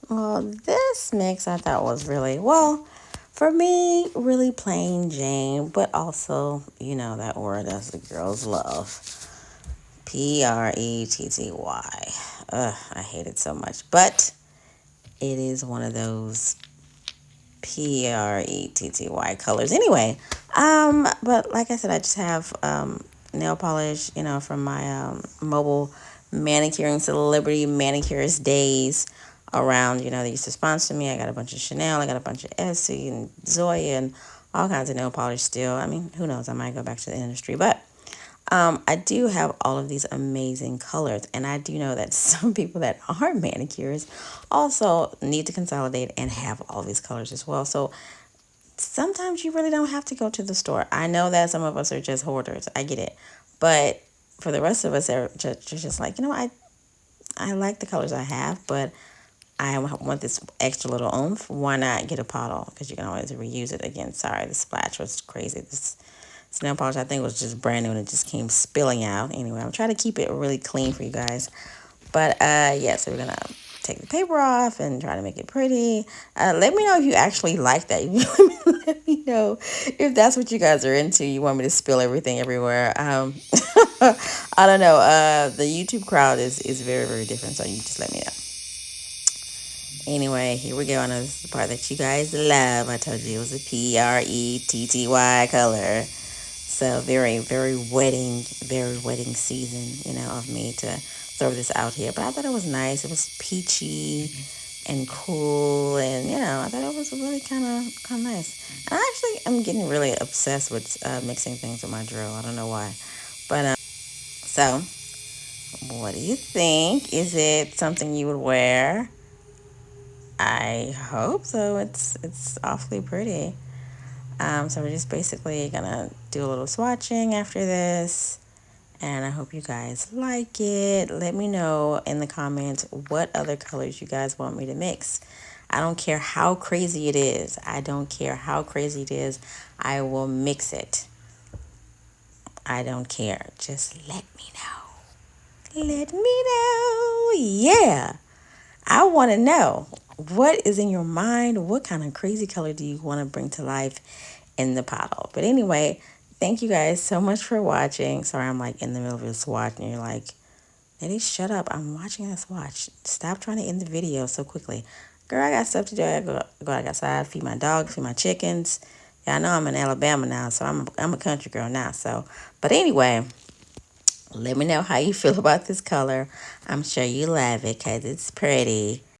Well, this mix I thought was really, well, for me, really plain Jane, but also, you know, that word as the girls love. Pretty. Ugh, I hate it so much. But it is one of those pretty colors. Anyway, but like I said, I just have nail polish, you know, from my mobile manicuring celebrity manicurist days around, you know, they used to sponsor me. I got a bunch of Chanel, I got a bunch of Essie and Zoya and all kinds of nail polish still. I mean, who knows? I might go back to the industry, but I do have all of these amazing colors, and I do know that some people that aren't manicures also need to consolidate and have all these colors as well. So sometimes you really don't have to go to the store. I know that some of us are just hoarders. I get it. But for the rest of us, are just like, you know, I like the colors I have, but I want this extra little oomph. Why not get a Pottle? Because you can always reuse it again. Sorry, the splash was crazy. This nail polish I think was just brand new and it just came spilling out. Anyway, I'm trying to keep it really clean for you guys. But yeah, so we're gonna take the paper off and try to make it pretty. Let me know if you actually like that. Let me know if that's what you guys are into. You want me to spill everything everywhere. I don't know. The YouTube crowd is very, very different. So you just let me know. Anyway, here we go. I know this is the part that you guys love. I told you it was a pretty color. So very wedding season, you know, of me to throw this out here. But I thought it was nice. It was peachy and cool, and you know, I thought it was really kind of nice. And I actually am getting really obsessed with mixing things with my drill. I don't know why, but so what do you think? Is it something you would wear? I hope so. It's awfully pretty. So we're just basically gonna do a little swatching after this. And I hope you guys like it. Let me know in the comments what other colors you guys want me to mix. I don't care how crazy it is. I don't care how crazy it is. I will mix it. I don't care. Just let me know. Let me know. Yeah. I want to know what is in your mind. What kind of crazy color do you want to bring to life in the bottle? But anyway, thank you guys so much for watching. Sorry, I'm like in the middle of a swatch and you're like, lady, shut up. I'm watching this watch. Stop trying to end the video so quickly. Girl, I got stuff to do. I go outside, feed my dogs, feed my chickens. Yeah, I know I'm in Alabama now, so I'm a country girl now. So, but anyway, let me know how you feel about this color. I'm sure you love it because it's pretty.